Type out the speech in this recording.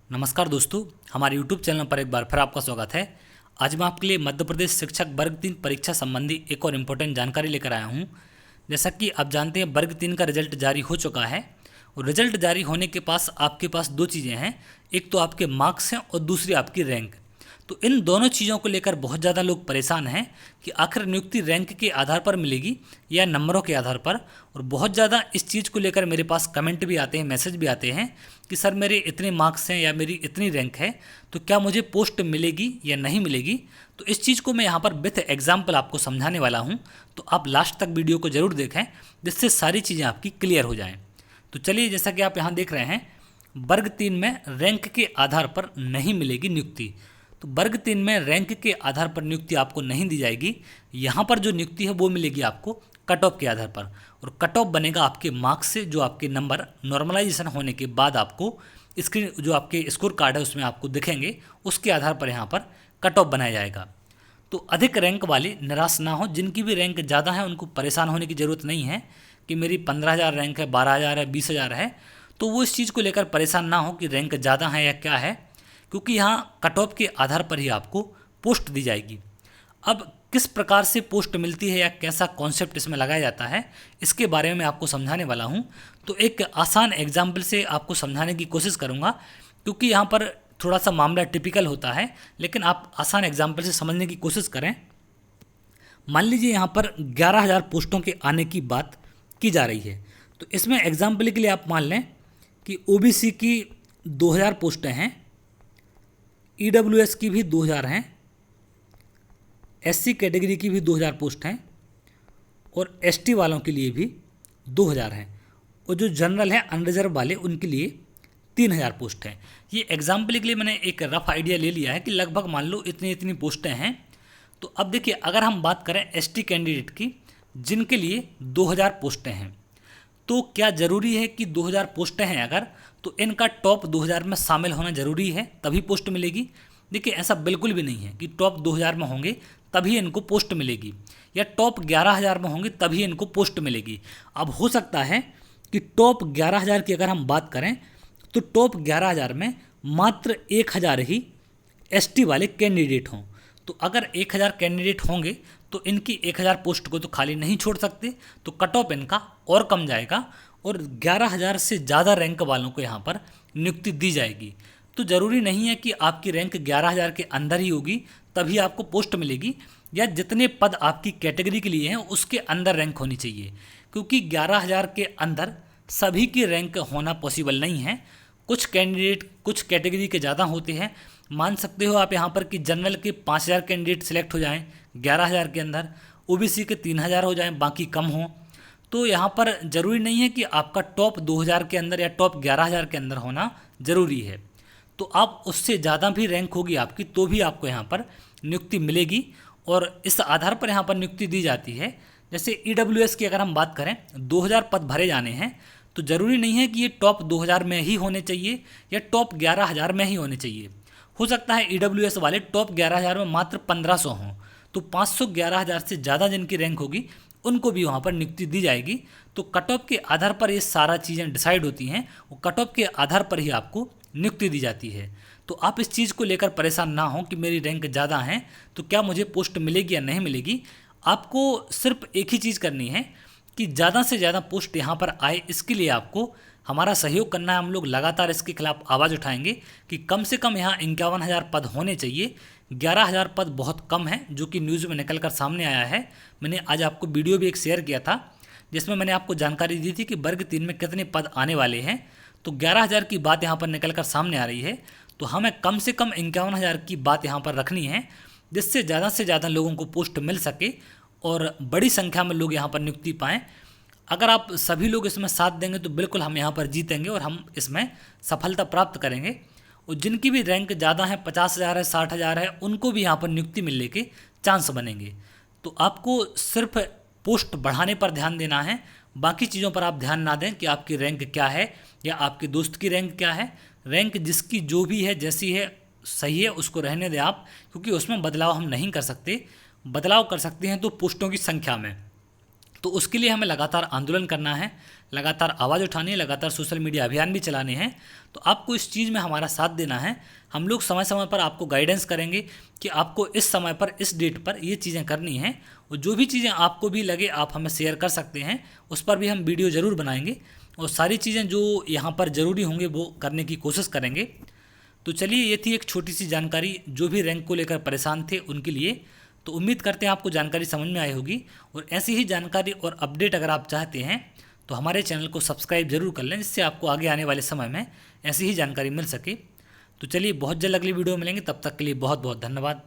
नमस्कार दोस्तों, हमारे YouTube चैनल पर एक बार फिर आपका स्वागत है। आज मैं आपके लिए मध्य प्रदेश शिक्षक वर्ग 3 परीक्षा संबंधी एक और इम्पोर्टेंट जानकारी लेकर आया हूं। जैसा कि आप जानते हैं, वर्ग 3 का रिजल्ट जारी हो चुका है और रिजल्ट जारी होने के पास आपके पास दो चीज़ें हैं। एक तो आपके मार्क्स हैं और दूसरी आपकी रैंक। तो इन दोनों चीज़ों को लेकर बहुत ज़्यादा लोग परेशान हैं कि आखिर नियुक्ति रैंक के आधार पर मिलेगी या नंबरों के आधार पर। और बहुत ज़्यादा इस चीज़ को लेकर मेरे पास कमेंट भी आते हैं, मैसेज भी आते हैं कि सर मेरे इतने मार्क्स हैं या मेरी इतनी रैंक है, तो क्या मुझे पोस्ट मिलेगी या नहीं मिलेगी। तो इस चीज़ को मैं यहाँ पर विथ एग्जाम्पल आपको समझाने वाला हूँ, तो आप लास्ट तक वीडियो को ज़रूर देखें जिससे सारी चीज़ें आपकी क्लियर हो जाएँ। तो चलिए, जैसा कि आप यहाँ देख रहे हैं, वर्ग 3 में रैंक के आधार पर नहीं मिलेगी नियुक्ति। तो वर्ग 3 में रैंक के आधार पर नियुक्ति आपको नहीं दी जाएगी। यहाँ पर जो नियुक्ति है वो मिलेगी आपको कट ऑफ के आधार पर, और कट ऑफ बनेगा आपके मार्क्स से, जो आपके नंबर नॉर्मलाइजेशन होने के बाद आपको स्क्रीन जो आपके स्कोर कार्ड है उसमें आपको दिखेंगे, उसके आधार पर यहाँ पर कट ऑफ बनाया जाएगा। तो अधिक रैंक वाले निराश ना हो। जिनकी भी रैंक ज़्यादा है उनको परेशान होने की ज़रूरत नहीं है कि मेरी 15,000 रैंक है, 12,000 है, 20,000 है। तो वो इस चीज़ को लेकर परेशान ना हो कि रैंक ज़्यादा है या क्या है, क्योंकि यहाँ कट ऑफ के आधार पर ही आपको पोस्ट दी जाएगी। अब किस प्रकार से पोस्ट मिलती है या कैसा कॉन्सेप्ट इसमें लगाया जाता है, इसके बारे में मैं आपको समझाने वाला हूँ। तो एक आसान एग्जाम्पल से आपको समझाने की कोशिश करूँगा, क्योंकि यहाँ पर थोड़ा सा मामला टिपिकल होता है, लेकिन आप आसान एग्जाम्पल से समझने की कोशिश करें। मान लीजिए यहाँ पर 11,000 पोस्टों के आने की बात की जा रही है। तो इसमें एग्जाम्पल के लिए आप मान लें कि ओबीसी की 2,000 पोस्टें हैं, ईडब्ल्यूएस की भी 2,000 हैं, एससी कैटेगरी की भी 2,000 पोस्ट हैं, और एसटी वालों के लिए भी 2,000 हैं, और जो जनरल है अनरिजर्व वाले उनके लिए 3,000 पोस्ट हैं। ये एग्जाम्पल के लिए मैंने एक रफ आइडिया ले लिया है कि लगभग मान लो इतनी इतनी पोस्टें हैं। तो अब देखिए, अगर हम बात करें एसटी कैंडिडेट की, जिनके लिए 2,000 पोस्टें हैं, तो क्या ज़रूरी है कि 2,000 पोस्टें हैं अगर, तो इनका टॉप 2,000 में शामिल होना ज़रूरी है तभी पोस्ट मिलेगी। देखिए, ऐसा बिल्कुल भी नहीं है कि टॉप 2,000 में होंगे तभी इनको पोस्ट मिलेगी, या टॉप 11,000 में होंगे तभी इनको पोस्ट मिलेगी। अब हो सकता है कि टॉप 11,000 की अगर हम बात करें तो टॉप 11,000 में मात्र 1,000 ही एसटी वाले कैंडिडेट हों। तो अगर 1,000 कैंडिडेट होंगे तो इनकी 1,000 पोस्ट को तो खाली नहीं छोड़ सकते, तो कट ऑफ इनका और कम जाएगा और 11,000 से ज़्यादा रैंक वालों को यहाँ पर नियुक्ति दी जाएगी। तो ज़रूरी नहीं है कि आपकी रैंक 11,000 के अंदर ही होगी तभी आपको पोस्ट मिलेगी, या जितने पद आपकी कैटेगरी के लिए हैं उसके अंदर रैंक होनी चाहिए, क्योंकि 11,000 के अंदर सभी की रैंक होना पॉसिबल नहीं है। कुछ कैंडिडेट कुछ कैटेगरी के ज़्यादा होते हैं। मान सकते हो आप यहाँ पर कि जनरल के 5,000 कैंडिडेट सिलेक्ट हो जाएं 11,000 के अंदर, ओबीसी के 3,000 हो जाएं, बाकी कम हों। तो यहाँ पर ज़रूरी नहीं है कि आपका टॉप 2,000 के अंदर या टॉप 11,000 के अंदर होना ज़रूरी है। तो आप उससे ज़्यादा भी रैंक होगी आपकी तो भी आपको यहाँ पर नियुक्ति मिलेगी, और इस आधार पर यहाँ पर नियुक्ति दी जाती है। जैसे ईडब्ल्यूएस की अगर हम बात करें, 2,000 पद भरे जाने हैं, तो ज़रूरी नहीं है कि ये टॉप 2,000 में ही होने चाहिए या टॉप 11,000 में ही होने चाहिए। हो सकता है ईडब्ल्यूएस वाले टॉप 11,000 में मात्र 1,500 हों, तो 511,000 से ज़्यादा जिनकी रैंक होगी उनको भी वहाँ पर नियुक्ति दी जाएगी। तो कट ऑफ के आधार पर ये सारा चीज़ें डिसाइड होती हैं, और कट ऑफ के आधार पर ही आपको नियुक्ति दी जाती है। तो आप इस चीज़ को लेकर परेशान ना हो कि मेरी रैंक ज़्यादा है तो क्या मुझे पोस्ट मिलेगी या नहीं मिलेगी। आपको सिर्फ एक ही चीज़ करनी है कि ज़्यादा से ज़्यादा पोस्ट यहाँ पर आए, इसके लिए आपको हमारा सहयोग करना है। हम लोग लगातार इसके खिलाफ आवाज़ उठाएंगे कि कम से कम यहाँ 51,000 पद होने चाहिए। 11,000 पद बहुत कम है, जो कि न्यूज़ में निकल कर सामने आया है। मैंने आज आपको वीडियो भी एक शेयर किया था जिसमें मैंने आपको जानकारी दी थी कि वर्ग 3 में कितने पद आने वाले हैं। तो 11,000 की बात यहाँ पर निकल कर सामने आ रही है, तो हमें कम से कम 51,000 की बात यहाँ पर रखनी है, जिससे ज़्यादा से ज़्यादा लोगों को पोस्ट मिल सके और बड़ी संख्या में लोग यहाँ पर नियुक्ति पाएँ। अगर आप सभी लोग इसमें साथ देंगे तो बिल्कुल हम यहाँ पर जीतेंगे और हम इसमें सफलता प्राप्त करेंगे। और जिनकी भी रैंक ज़्यादा है, 50,000 है, 60,000 है, उनको भी यहाँ पर नियुक्ति मिलने के चांस बनेंगे। तो आपको सिर्फ पोस्ट बढ़ाने पर ध्यान देना है, बाकी चीज़ों पर आप ध्यान ना दें कि आपकी रैंक क्या है या आपके दोस्त की रैंक क्या है। रैंक जिसकी जो भी है, जैसी है, सही है, उसको रहने दें आप, क्योंकि उसमें बदलाव हम नहीं कर सकते। बदलाव कर सकते हैं तो पोस्टों की संख्या में, तो उसके लिए हमें लगातार आंदोलन करना है, लगातार आवाज़ उठानी है, लगातार सोशल मीडिया अभियान भी चलाने हैं। तो आपको इस चीज़ में हमारा साथ देना है। हम लोग समय समय पर आपको गाइडेंस करेंगे कि आपको इस समय पर, इस डेट पर ये चीज़ें करनी हैं। और जो भी चीज़ें आपको भी लगे आप हमें शेयर कर सकते हैं, उस पर भी हम वीडियो ज़रूर बनाएंगे और सारी चीज़ें जो यहाँ पर ज़रूरी होंगे वो करने की कोशिश करेंगे। तो चलिए, ये थी एक छोटी सी जानकारी जो भी रैंक को लेकर परेशान थे उनके लिए। तो उम्मीद करते हैं आपको जानकारी समझ में आई होगी। और ऐसी ही जानकारी और अपडेट अगर आप चाहते हैं तो हमारे चैनल को सब्सक्राइब जरूर कर लें, जिससे आपको आगे आने वाले समय में ऐसी ही जानकारी मिल सके। तो चलिए, बहुत जल्द अगली वीडियो में मिलेंगे, तब तक के लिए बहुत बहुत धन्यवाद।